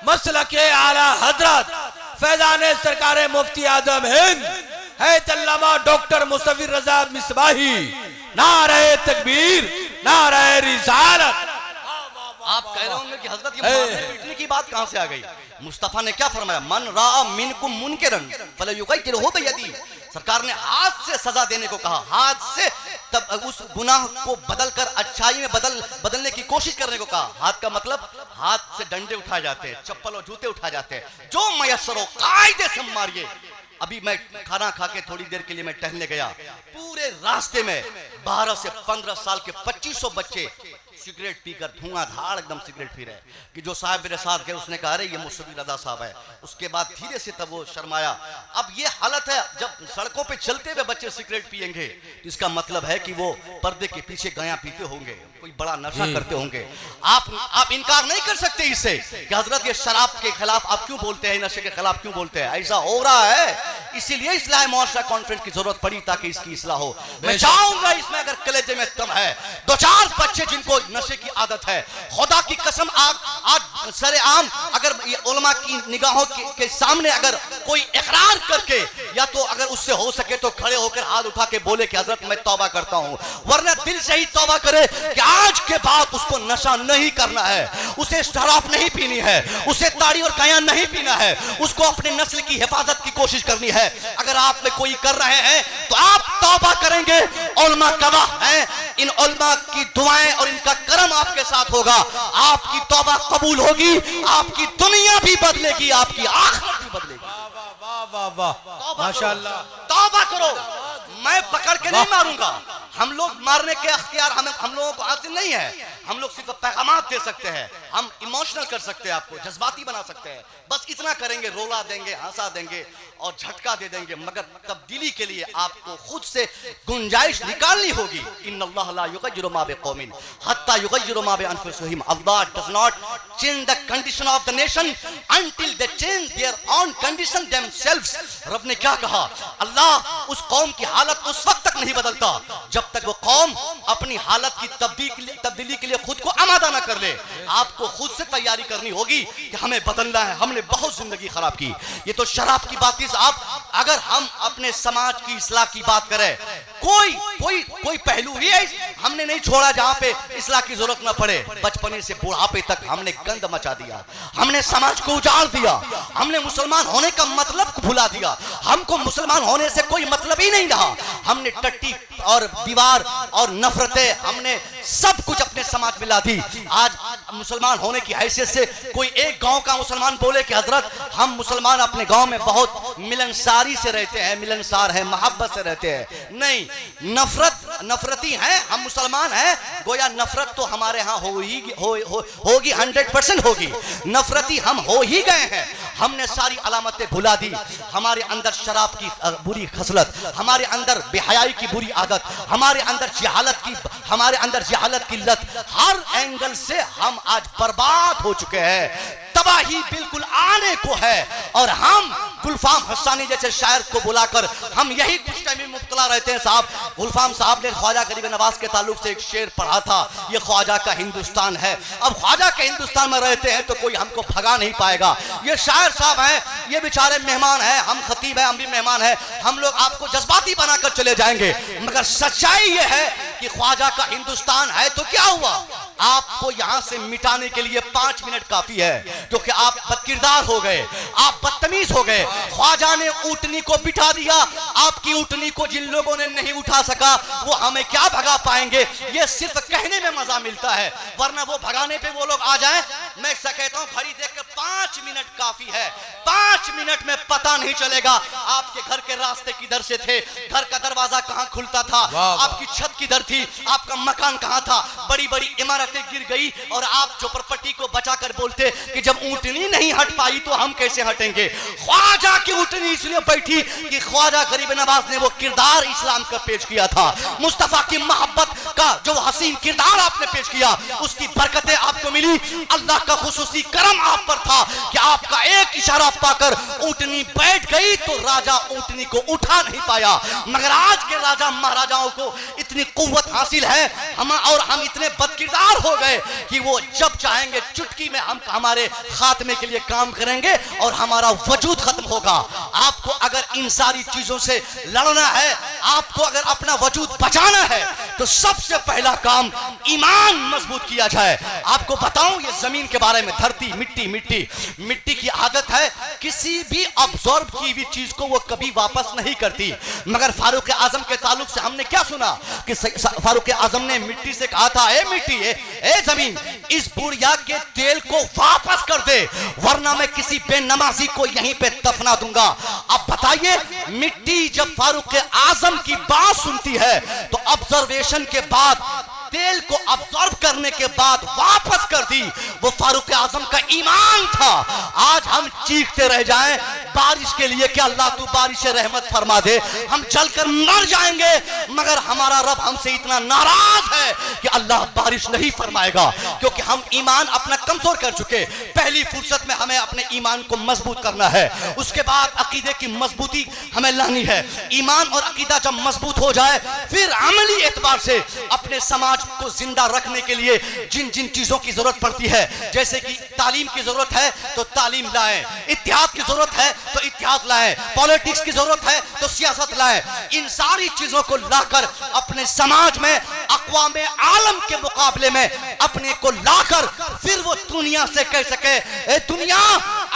मसलके आला हजरत फैजाने सरकारे मुफ्ती आजम हिंद हैतल्लामा डॉक्टर मुसव्विर रजा मिसबाही, नारे तकबीर, नारे रिसालत। आप कह रहे होंगे कि हजरत ये मारने पीटने की बात कहां से आ गई? मुस्तफा ने क्या फरमाया? मन रा मिनकुम मुनकरन फलयुगय्यिरहु बियदी। सरकार ने हाथ से सजा देने को कहा, हाथ से तब उस गुनाह को बदलकर अच्छाई में बदलने की कोशिश करने को कहा। हाथ का मतलब हाथ से डंडे उठाए जाते हैं, चप्पल और जूते उठाए जाते हैं, जो मयस्सर हो कायदे से मारिए। अभी मैं खाना खा के थोड़ी देर के लिए मैं टहलने गया, पूरे रास्ते में 12 से 15 साल के 2500 बच्चे सिगरेट पीकर धुआंधार एकदम सिगरेट पी रहे कि जो साहब मेरे साथ गए उसने कहा अरे ये मुसव्विर रजा साहब है। उसके बाद धीरे से तब वो शर्माया। अब ये हालत है, जब सड़कों पे चलते हुए बच्चे सिगरेट पिएंगे तो इसका मतलब है कि वो पर्दे के पीछे गया पीते होंगे, कोई बड़ा नशा करते होंगे। आप इनकार नहीं कर सकते इससे कि हजरत ये शराब के खिलाफ आप क्यों बोलते हैं, नशे के खिलाफ क्यों बोलते हैं? ऐसा हो रहा है, इसीलिए इस्लाह मुआशरा कॉन्फ्रेंस की जरूरत पड़ी ताकि इसकी इस्लाह हो। मैं चाहूंगा इसमें अगर कलेजे में दम है, 2-4 बच्चे जिनको नशे की आदत है, खुदा की कसम आज सरेआम अगर ये उलमा की निगाहों के सामने अगर कोई इकरार करके, या तो अगर उससे हो सके तो खड़े होकर हाथ उठा के बोले कि हजरत मैं तौबा करता हूं, वरना दिल से ही तौबा करे कि आज के बाद उसको नशा नहीं करना है, उसे शराब नहीं पीनी है, उसे ताड़ी और कयान नहीं पीना है, उसको अपने नस्ल की हिफाजत की कोशिश करनी है। अगर आप में कोई कर रहे हैं तो आप तौबा करेंगे, उलमा गवाह हैं, इन उलमा की दुआएं और इनका करम आपके साथ होगा, आपकी तौबा कबूल होगी, आपकी दुनिया भी बदलेगी, आपकी आखिरत भी बदलेगी। वाह वाह वाह, माशाअल्लाह। तौबा करो, मैं पकड़ के नहीं मारूंगा। हम लोग मारने के अख्तियार हम लोगों को हासिल नहीं है। हम लोग सिर्फ पैगामात दे सकते हैं, हम इमोशनल कर सकते हैं, आपको जज्बाती बना सकते हैं, बस इतना करेंगे, रोला देंगे, हंसा देंगे और झटका दे देंगे। मगर तब्दीली के लिए आपको खुद से गुंजाइश निकालनी होगी। इन्नल्लाह ला युगय्यिरु मा बिकौमिन हत्ता युगय्यिरु मा बिअनफुसिहिम। Allah does not change the condition of the nation until they change their own condition themselves. रब ने क्या कहा? अल्लाह उस कौम की हालत उस वक्त तक नहीं बदलता जब तक वो कौम अपनी हालत की तब्दीली के लिए खुद को आमादा ना कर ले। आपको खुद से तैयारी करनी होगी कि हमें बदलना है, हमने बहुत जिंदगी खराब की। ये तो शराब की बात थी साहब। अगर हम अपने समाज की इस्लाह की बात करें, कोई कोई कोई पहलू ही है हमने नहीं छोड़ा जहां पे इस्लाह की जरूरत न पड़े। बचपने से बुढ़ापे तक हमने गंद मचा दिया, हमने समाज को उजाड़ दिया, हमने मुसलमान होने का मतलब भुला दिया। हमको मुसलमान होने से कोई मतलब ही नहीं रहा। हमने टट्टी और दीवार और नफरतें, हमने सब कुछ अपने समाज में ला दी। आज मुसलमान होने की हैसियत से कोई एक गांव का मुसलमान बोले कि हजरत हम मुसलमान अपने गांव में बहुत मिलनसारी से रहते हैं, मिलनसार हैं, मोहब्बत से रहते हैं। नहीं, नफरती हैं हम मुसलमान हैं। गोया नफरत तो हमारे यहाँ होगी 100% होगी। नफरती हम हो ही गए हैं। हमने सारी अलामतें भुला दी। हमारे अंदर शराब की बुरी खसलत, हमारे अंदर बेहयाई की बुरी आदत, हमारे अंदर जहालत की लत, हर एंगल से हम आज बर्बाद हो चुके हैं। तबाही बिल्कुल आने को है और हम गुलफाम हस्सानी जैसे शायर को बुलाकर हम यही कुछ टाइम में मुब्तला रहते हैं। साहब गुलफाम साहब ने ख्वाजा गरीब नवाज के ताल्लुक से एक शेर पढ़ा था, ये ख्वाजा का हिंदुस्तान है। अब ख्वाजा के हिंदुस्तान में रहते हैं तो कोई हमको भगा नहीं पाएगा। ये शायर साहब हैं, ये बेचारे मेहमान हैं, हम खतीब हैं, हम भी मेहमान हैं। हम लोग आपको जज्बाती बनाकर चले जाएंगे, मगर सच्चाई ये है कि ख्वाजा का हिंदुस्तान है तो क्या हुआ? आपको यहां से मिटाने के लिए 5 मिनट काफी है, क्योंकि आप बदकिरदार हो गए, आप बदतमीज हो गए। ख्वाजा ने ऊंटनी को बिठा दिया, आपकी ऊंटनी को जिन लोगों ने नहीं उठा सका वो हमें क्या भगा पाएंगे? ये सिर्फ कहने में मजा मिलता है, वरना वो भगाने पे वो लोग आ जाएं। मैं कहता हूं घड़ी देखकर 5 मिनट काफी है। 5 मिनट में पता नहीं चलेगा आपके घर के रास्ते किधर से थे, घर का दरवाजा कहां खुलता था, आपकी छत किधर थी, आपका मकान कहां था। बड़ी बड़ी इमारतें गिर गई और आप चौपरपट्टी को बचाकर बोलते कि जब ऊंटनी नहीं हट पाई तो हम कैसे हटेंगे। ख्वाजा की ऊंटनी इसलिए बैठी कि ख्वाजा गरीब नवाज ने वो किरदार इस्लाम का पेश किया था। मुस्तफा की मोहब्बत का जो हसीन किरदार आपने पेश किया, उसकी बरकतें आपको मिली। अल्लाह का खुसूसी करम आप पर था कि आपका एक इशारा पाकर ऊंटनी बैठ गई तो राजा ऊंटनी को उठा नहीं पाया। मगर आज के राजा महाराजाओं को इतनी कुव्वत हासिल है हम इतने बदकिरदार हो गए कि वो जब चाहेंगे चुटकी में हम हमारे खात्मे के लिए काम करेंगे और हमारा वजूद खत्म होगा। आपको अगर इन सारी चीजों से लड़ना है, आपको अगर अपना वजूद बचाना है, तो सबसे पहला काम ईमान मजबूत किया जाए। आपको बताऊं ये जमीन के बारे में, धरती मिट्टी की आदत है किसी भी अब्सॉर्ब की हुई चीज को वो कभी वापस नहीं करती। मगर फारूक आजम के ताल्लुक से हमने क्या सुना कि फारूक आजम ने मिट्टी से कहा था, ए मिट्टी, ए जमीन, इस बुढ़िया के तेल को वापस कर दे, वरना मैं किसी बेनमाजी को यहीं पे दफना दूंगा। अब बताइए, मिट्टी जब फारूक आजम की बात सुनती है तो ऑब्जर्वेशन के बाद, तेल को अब्सॉर्ब करने के बाद वापस कर दी। वो फारूक आजम का ईमान था। आज हम चीखते रह जाएं बारिश के लिए कि अल्लाह तू बारिश रहमत फरमा दे, हम चलकर मर जाएंगे, मगर हमारा रब हमसे इतना नाराज है कि अल्लाह बारिश नहीं फरमाएगा, क्योंकि हम ईमान अपना कमजोर कर चुके। पहली फुर्सत में हमें अपने ईमान को मजबूत करना है, उसके बाद अकीदे की मजबूती हमें लानी है। ईमान और अकीदा जब मजबूत हो जाए, फिर अमली एतबार से अपने समाज को जिंदा रखने के लिए जिन जिन चीजों की जरूरत पड़ती है, जैसे कि तालीम की जरूरत है तो तालीम लाएं, इत्तेहाद की जरूरत है तो इत्तेहाद लाएं, पॉलिटिक्स की जरूरत है तो सियासत लाएं। इन सारी चीजों को लाकर अपने समाज में अक़वाम आलम के मुकाबले में अपने को लाकर फिर वो दुनिया से कह सके, ए दुनिया,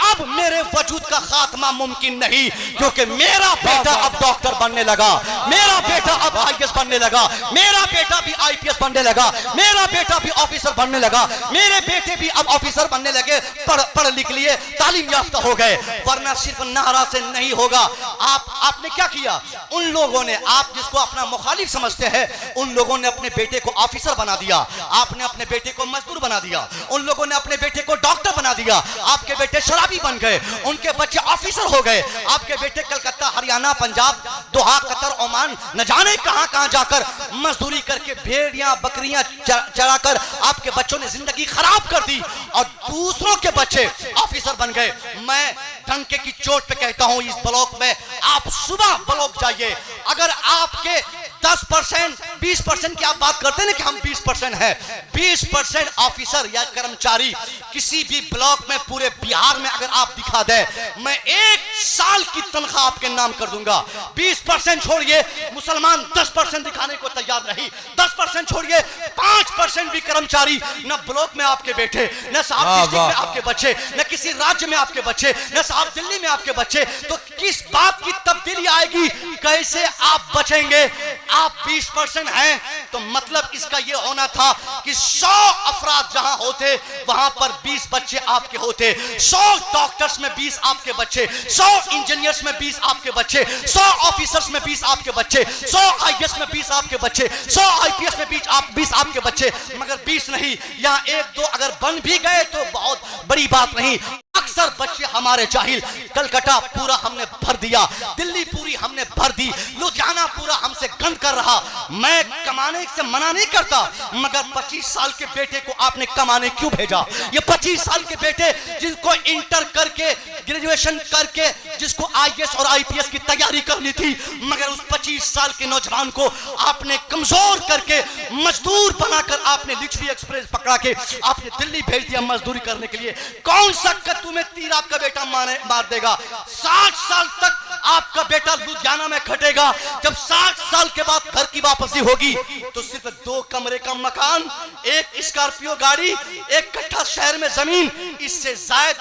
अब मेरे वजूद का खात्मा मुमकिन नहीं, क्योंकि मेरा बेटा अब डॉक्टर बनने लगा, मेरा बेटा अब आईएएस बनने लगा, मेरा बेटा भी आईपीएस बनने लगा, मेरा बेटा भी ऑफिसर बनने लगा, मेरे बेटे भी अब ऑफिसर बनने लगे, पढ़ लिख लिए, तालीम याफ्ता हो गए। वरना सिर्फ नारा से नहीं होगा। आपने क्या किया? उन लोगों ने, आप जिसको अपना मुखालिफ समझते हैं, उन लोगों ने अपने बेटे को ऑफिसर बना दिया, आपने अपने बेटे को मजदूर बना दिया, उन लोगों ने अपने बेटे को डॉक्टर बना दिया, आपके बेटे शराबी बन गए, उनके बच्चे ऑफिसर हो गए, आपके बेटे कलकत्ता, हरियाणा, पंजाब, दोहा, कतर, ओमान, न जाने कहां कहां जाकर मजदूरी करके भेड़ियां बकरियां चराकर आपके बच्चों ने जिंदगी खराब कर दी और दूसरों के बच्चे ऑफिसर बन गए। मैं डंके की चोट पे कहता हूं, इस ब्लॉक में आप सुबह ब्लॉक जाइए, अगर आपके 10% 20% की आप बात करते हैं ना कि हम 20% है, 20% ऑफिसर या कर्मचारी किसी भी ब्लॉक में पूरे बिहार में अगर आप दिखा दे, मैं 1 साल की तनख्वाह आपके नाम कर दूंगा। 20% छोड़िए, मुसलमान 10% दिखाने को तैयार नहीं। 10% छोड़िए, 5% भी कर्मचारी न ब्लॉक में आपके बेटे, न साहब डिस्ट्रिक्ट में आपके बच्चे, न किसी राज्य में आपके बच्चे, न साहब दिल्ली में आपके बच्चे, तो किस बात की तब्दीली आएगी? कैसे आप बचेंगे? आप 20% हैं तो मतलब इसका यह होना था कि 100 अफराद जहां होते वहां पर 20 बच्चे आपके होते, 100 डॉक्टर्स में 20 आपके बच्चे, 100 इंजीनियर्स में 20 आपके बच्चे, 100 ऑफिसर्स में 20 आपके बच्चे, 100 आईएएस में 20 आपके बच्चे, 100 आईपीएस में 20 आपके बच्चे, मगर 20 नहीं, यहां 1-2 अगर बन भी गए तो बहुत बड़ी बात नहीं। अक्सर बच्चे हमारे जाहिल, कलकत्ता पूरा हमने भर दिया, दिल्ली पूरी हमने भर दी, लुधियाना पूरा हमसे गंद कर रहा। मैं कमाने से मना नहीं करता, मगर 25 साल के बेटे को आपने कमाने क्यों भेजा? ये 25 साल के बेटे जिनको इंटर करके, ग्रेजुएशन करके, जिसको आईएएस और आईपीएस की तैयारी करनी थी, मगर उस 25 साल के नौजवान को आपने कमजोर करके, मजदूर बनाकर आपने लिच्छवी एक्सप्रेस पकड़ा के आपने दिल्ली भेज दिया मजदूरी करने के लिए। कौन सा तुम्हें तीर आपका बेटा मार देगा? 60 साल तक आपका बेटा लुधियाना में खटेगा। जब 60 साल के बाद घर की वापसी होगी तो सिर्फ 2 कमरे का मकान, 1 स्कॉर्पियो गाड़ी, 1 कट्ठा शहर में जमीन, इससे जायद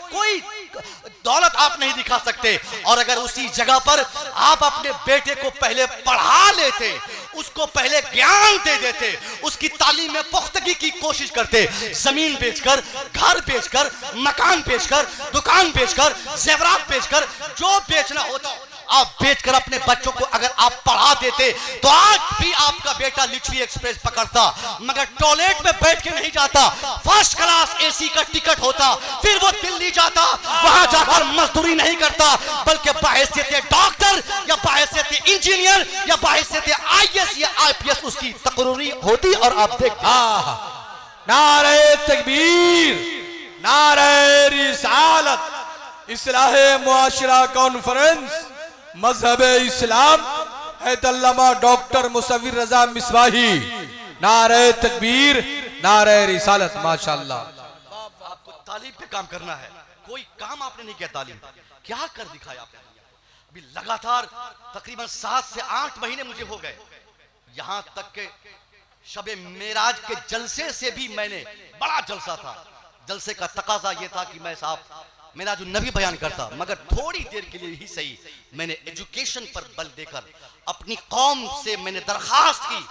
कोई दौलत आप नहीं दिखा सकते। और अगर उसी जगह पर आप अपने बेटे को पहले पढ़ा लेते, उसको पहले ज्ञान दे देते, उसकी तालीम में पुख्तगी की कोशिश करते, जमीन बेचकर, घर बेचकर, मकान बेचकर, दुकान बेचकर, जेवरात बेचकर, जो बेचना होता आप बेचकर अपने बच्चों को अगर आप पढ़ा देते तो आज भी आपका बेटा लिच्छवी एक्सप्रेस पकड़ता, मगर टॉयलेट में बैठ के नहीं जाता, फर्स्ट क्लास एसी का टिकट होता, फिर वो दिल्ली जाता, वहां जाकर मजदूरी नहीं करता, बल्कि बाहैसियत डॉक्टर या बाहैसियत इंजीनियर या बाहैसियत आईएएस या आईपीएस उसकी तकरीरी होती। और आप देखते नारे तकबीर, नारे रिसालत, इस्लाहे मुआशरा कॉन्फ्रेंस, मजहब इस्लाम, हैदल्लामा डॉक्टर मुसव्विर रजा मिसबाही, नारे तकबीर, नारे रिसालत। माशाअल्लाह, आपको तालीम पे काम करना है, कोई काम आपने नहीं किया, तालीम क्या कर दिखाया आपने? अभी लगातार तकरीबन 7 से 8 महीने मुझे हो गए, यहां तक के शबे मेराज के जलसे से भी मैंने, बड़ा जलसा था, जलसे का तकाजा यह था कि मैं साहब मेरा जो नबी बयान करता, मगर थोड़ी देर के लिए ही सही मैंने एजुकेशन पर बल देकर अपनी कौम से मैंने दरखास्त की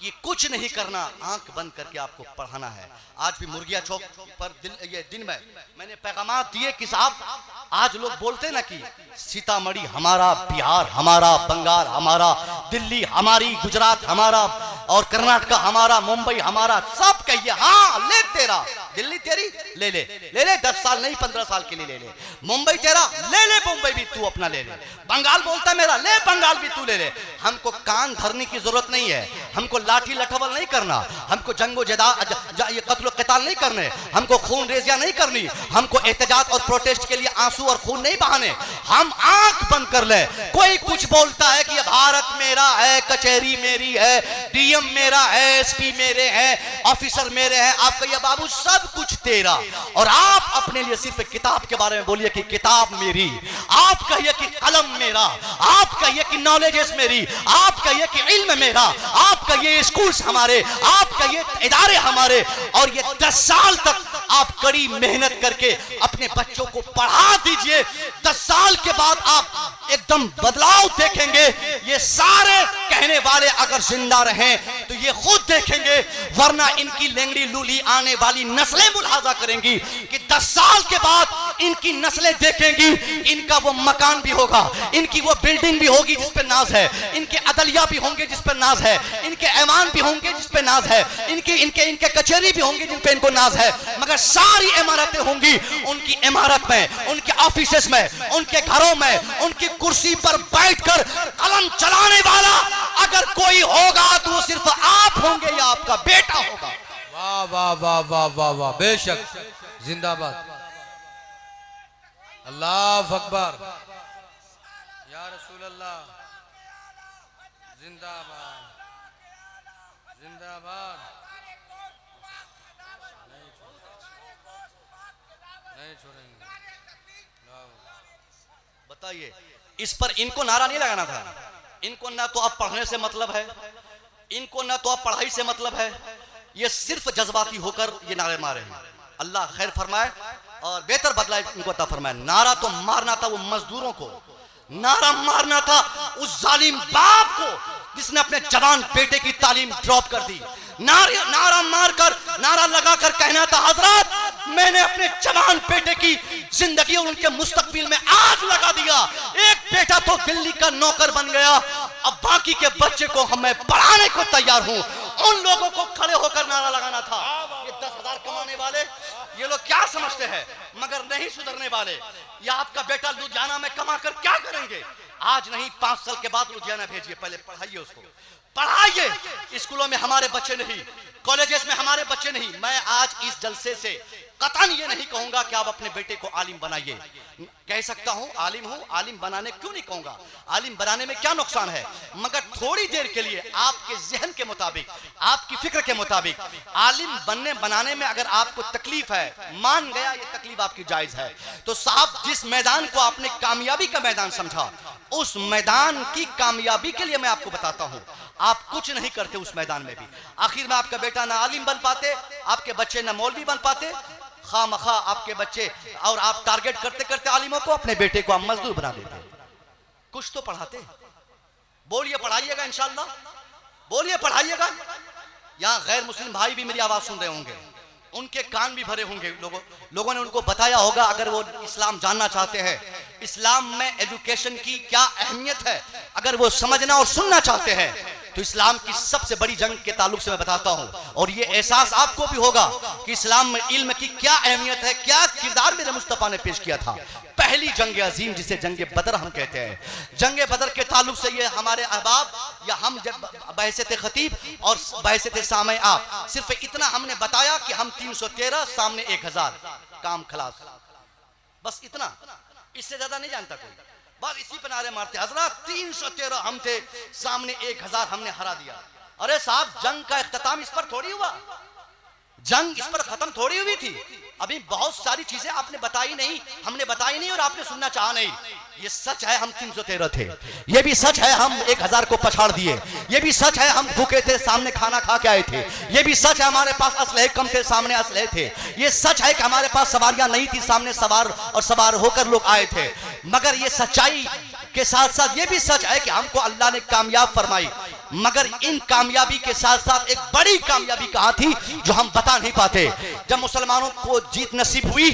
कि कुछ नहीं करना, आंख बंद करके आपको पढ़ाना है। आज भी मुर्गिया चौक पर दिन में मैंने पैगामात दिए कि साहब, आज लोग बोलते ना कि सीतामढ़ी हमारा, बिहार हमारा, बंगाल हमारा, दिल्ली हमारी, गुजरात हमारा और कर्नाटका हमारा, मुंबई हमारा, सब कहिए हाँ ले तेरा, दिल्ली तेरी ले ले, 10 साल नहीं 15 साल के लिए ले ले, मुंबई तेरा ले ले, मुंबई भी तू अपना ले ले, बंगाल बोलता मेरा ले, बंगाल भी तू ले ले। हमको कान धरने की जरूरत नहीं है, हमको लाठी लठवल नहीं करना, हमको जंगो कत्ल क़िताल नहीं करने, हमको खून रेजिया नहीं करनी, हमको एहतजाज और प्रोटेस्ट के लिए आंसू और खून नहीं बहाने। हम आंख बंद कर ले। कोई कुछ बोलता है कि भारत मेरा है, कचहरी मेरी है, डीएम मेरा है, एसपी मेरे हैं, ऑफिसर मेरे हैं, आप कहिए बाबू सब कुछ तेरा, और आप अपने लिए सिर्फ किताब के बारे में बोलिए कि किताब मेरी, आप कहिए कि कलम मेरा, आप कहिए कि नॉलेजेस मेरी, आप कहिए कि इल्म मेरा, आप कहिए स्कूल्स हमारे, आप कहिए इदारे हमारे। और ये 10 साल तक आप कड़ी मेहनत करके अपने बच्चों को पढ़ा दीजिए, 10 साल के बाद आप एकदम बदलाव देखेंगे। ये सारे कहने वाले अगर जिंदा रहें तो ये खुद देखेंगे, वरना इनकी लेंगड़ी लूली आने वाली नस्लें मुलाहाजा करेंगी कि 10 साल के बाद इनकी नस्लें देखेंगी, इनका वो मकान भी होगा, इनकी वो बिल्डिंग भी होगी जिस पे नाज है, इनके अदलिया भी होंगे जिस पे नाज है, इनके ऐवान भी होंगे जिस पे नाज है, इनके कचहरी भी होंगे जिन पे इनको नाज है, मगर सारी इमारतें होंगी उनकी इमारत में, उनके ऑफिसेस में, उनके घरों में, उनकी कुर्सी पर बैठकर कलम चलाने वाला अगर कोई होगा तो वो सिर्फ आप होंगे या आपका बेटा होगा। वाह वाह वाह वाह वाह वाह, बेशक, जिंदाबाद, अल्लाह अकबर, या रसूल अल्लाह, जिंदाबाद जिंदाबाद। नहीं छोड़ेंगे। बताइए, इस पर इनको नारा नहीं लगाना था। इनको ना तो अब पढ़ने से मतलब है, इनको ना तो अब पढ़ाई से मतलब है, ये सिर्फ जज्बाती होकर ये नारे मारे हैं। अल्लाह खैर फरमाए और बेहतर बदला इनको अता फरमाए। नारा तो मारना था वो मजदूरों को, नारा मारना था उस जालिम बाप को जिसने अपने जवान बेटे की तालीम ड्रॉप कर दी। नारा मारकर, नारा लगाकर कहना था, हजरत मैंने अपने जवान बेटे की जिंदगी और उनके मुस्तकबिल में आग लगा दिया। एक बेटा तो दिल्ली का नौकर बन गया, अब बाकी के बच्चे को हमें पढ़ाने को तैयार हूं। उन लोगों को खड़े होकर नारा लगाना था। ये 10,000 कमाने वाले ये लोग क्या समझते हैं, मगर नहीं सुधरने वाले। ये आपका बेटा लुधियाना में कमा कर क्या करेंगे? आज नहीं 5 साल के बाद लुधियाना भेजिए, पहले पढ़ाइए उसको, पढ़ाइए। स्कूलों में हमारे बच्चे नहीं, कॉलेजेस में हमारे बच्चे नहीं। मैं आज इस जलसे से कतन ये नहीं कहूंगा कि आप अपने बेटे को आलिम बनाइए। कह सकता हूं आलिम हूं, आलिम बनाने क्यों नहीं कहूंगा, आलिम बनाने में क्या नुकसान है, मगर थोड़ी देर के लिए आपके जहन के मुताबिक, आपकी फिक्र के मुताबिक आलिम बनाने में अगर आपको तकलीफ है, मान गया ये तकलीफ आपकी जायज है, तो साहब जिस मैदान को आपने कामयाबी का मैदान समझा, उस मैदान की कामयाबी के लिए मैं आपको बताता हूं, आप कुछ नहीं करते उस मैदान में भी। आखिर में आपका बेटा ना आलिम बन पाते, आपके बच्चे ना मौलवी बन पाते, खामखा आपके बच्चे, और आप टारगेट करते करते आलिमों को, अपने बेटे को आप मजदूर बना देते। कुछ तो पढ़ाते, बोलिए पढ़ाइएगा इंशाअल्लाह, बोलिए पढ़ाइएगा। यहाँ गैर मुस्लिम भाई भी मेरी आवाज सुन रहे होंगे, उनके कान भी भरे होंगे, लोगों ने उनको बताया होगा, अगर वो इस्लाम जानना चाहते हैं, इस्लाम में एजुकेशन की क्या अहमियत है, अगर वो समझना और सुनना चाहते हैं, तो इस्लाम की सबसे बड़ी जंग के ताल्लुक से मैं बताता हूं, और ये एहसास आपको भी होगा कि इस्लाम में इल्म की क्या अहमियत है, क्या किरदार मेरे मुस्तफा ने पेश किया था। पहली जंग अजीम जिसे जंग बदर हम कहते हैं, जंग बदर के ताल्लुक से ये हमारे अहबाब या हम जब बहसत खतीब और बहसत सामे आप, सिर्फ इतना हमने बताया कि हम 313 सामने 1000, काम खलास, बस इतना, इससे ज्यादा नहीं जानता कोई। बस इसी पर नारे मारते, हजरत 313 हम थे, सामने 1000 हमने हरा दिया। अरे साहब, जंग का इख्तिताम इस पर थोड़ी हुआ, जंग इस पर खत्म थोड़ी हुई थी। अभी बहुत सारी चीजें आपने बताई नहीं, हमने बताई नहीं और आपने सुनना चाहा नहीं। ये सच है हम 313 थे, ये भी सच है हम 1000 को पछाड़ दिए, ये भी सच है हम भूखे थे, सामने खाना खा के आए थे, ये भी सच है हमारे पास असलहे कम थे, सामने असलहे थे, ये सच है कि हमारे पास सवारियां नहीं थी, सामने सवार और सवार होकर लोग आए थे। मगर ये सच्चाई के साथ साथ ये भी सच है कि हमको अल्लाह ने कामयाब फरमाई, मगर इन कामयाबी के साथ साथ एक बड़ी कामयाबी कहां थी जो हम बता नहीं पाते। जब मुसलमानों को जीत नसीब हुई,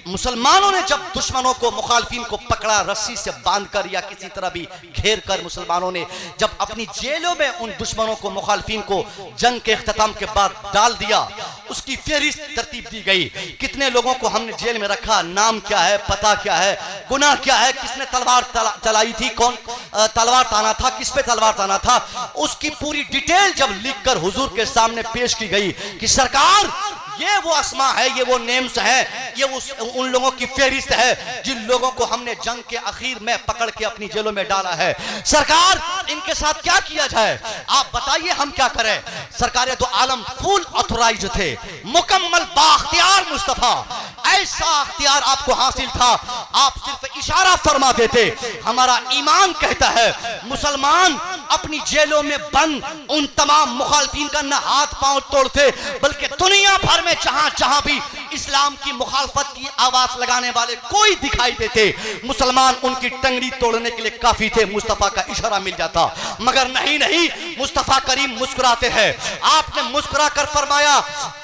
मुसलमानों ने जब दुश्मनों को, मुखालफिन को पकड़ा, रस्सी से बांधकर या किसी तरह भी घेर कर, मुसलमानों ने जब अपनी जेलों में उन दुश्मनों को, मुखालफिन को जंग के इख्तिताम के बाद डाल दिया, उसकी फेहरिस्त तरतीब दी गई, कितने लोगों को हमने जेल में रखा, नाम क्या है, पता क्या है, गुनाह क्या है, किसने तलवार चलाई थी, कौन तलवार ताना था, किस पे तलवार ताना था, उसकी पूरी डिटेल जब लिखकर हुजूर के सामने पेश की गई कि सरकार ये वो अस्मा है, ये वो नेम्स है, ये उन लोगों की फेहरिस्त है जिन लोगों को हमने जंग के आखिर में पकड़ के अपनी जेलों में डाला है। सरकार इनके साथ क्या किया जाए, आप बताइए, हम क्या करें। सरकार तो आलम फुल ऑथोराइज थे, मुकम्मल बाख्तियार मुस्तफा, ऐसा अख्तियार आपको हासिल था, आप सिर्फ इशारा फरमा देते। हमारा ईमान कहता है मुसलमान अपनी जेलों में बंद उन तमाम मुखालफिन का न हाथ पांव तोड़ते, बल्कि दुनिया भर में जहां जहां भी इस्लाम की मुखालफत की आवाज लगाने वाले कोई दिखाई देते, मुसलमान उनकी टंगड़ी तोड़ने के लिए काफी थे, मुस्तफा का इशारा मिल जाता। मगर नहीं, मुस्तफा करीम मुस्कुराते हैं। आपने मुस्कुरा कर फरमाया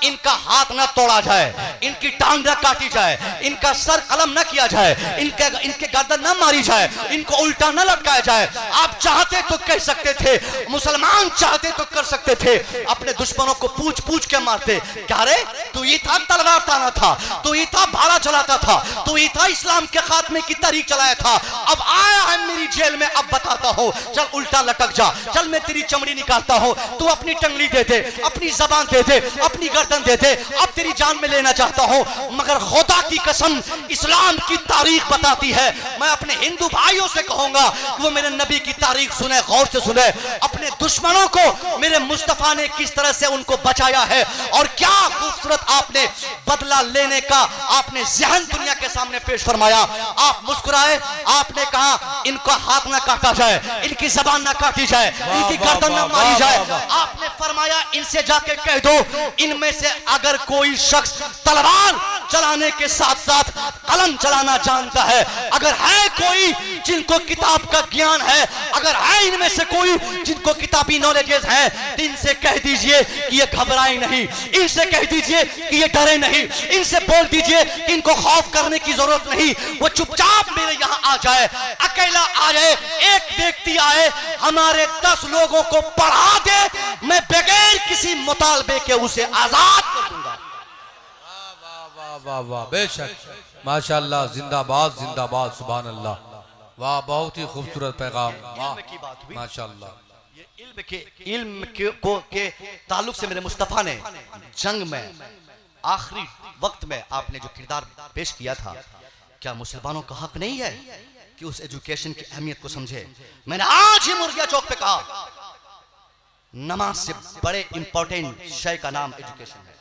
इनका हाथ न तोड़ा जाए, इनकी टांग न काटी जाए, इनका सर कलम न किया जाए, इनके गर्दन न मारी जाए, इनको उल्टा न लटकाया जाए। आप चाहते तो कह सकते थे, मुसलमान चाहते तो कर सकते थे, अपने दुश्मनों को पूछ पूछ के मारते। क्या रे तू ये था तलवार था चलाना था, तू ही था भाड़ा चलाता था, तू ही था इस्लाम के खात्मे की तारीख चलाया था। अब आया है मेरी जेल में, अब बताता हूँ, चल उल्टा लटक जा, चल मैं तेरी चमड़ी निकालता हूँ, तू अपनी टंगली दे दे, अपनी जबान दे दे, अपनी गर्दन दे दे, अब तेरी जान में लेना चाहता हूँ। मगर खुदा की कसम इस्लाम की तारीख बताती है, मैं अपने हिंदू भाइयों से कहूंगा कि वो मेरे नबी की तारीख सुने, गौर से सुने। अपने दुश्मनों को मेरे मुस्तफा ने किस तरह से उनको बचाया है और क्या खूबसूरत आपने बदला लेने का आपने जहन दुनिया के सामने पेश फरमाया। आप मुस्कुराए, आपने कहा इनको हाथ ना काटा जाए, इनकी जबान ना काटी जाए, इनकी गर्दन ना मारी जाए। आपने फरमाया इनसे जाके कह दो, इनमें से अगर कोई शख्स तलवार चलाने के साथ साथ कलम चलाना जानता है, अगर है कोई जिनको किताब का ज्ञान है, अगर है इनमें से कोई जिनको किताबी नॉलेजेस है, तो इनसे कह दीजिए कि ये घबराए नहीं, इनसे कह दीजिए कि ये डरे नहीं, इनसे बोल दीजिए कि इनको खौफ करने की जरूरत नहीं, वो चुपचाप मेरे यहाँ आ जाए, अकेला आ जाए, एक व्यक्ति आए, हमारे 10 लोगों को पढ़ा दे, मैं बगैर किसी मुतालबे के उसे आजाद कर दूंगा। वाह वाह, बेशक, माशाअल्लाह, जिंदाबाद जिंदाबाद, सुभान अल्लाह, वाह, बहुत ही खूबसूरत पैगाम, वाह, माशाअल्लाह। इल्म के ताल्लुक से मेरे मुस्तफा ने जंग में आखिरी वक्त में आपने जो किरदार पेश किया था, क्या मुसलमानों का हक नहीं है कि उस एजुकेशन की अहमियत को समझे? मैंने आज ही मुर्गिया चौक पे कहा, नमाज से बड़े इंपॉर्टेंट शय का नाम एजुकेशन है।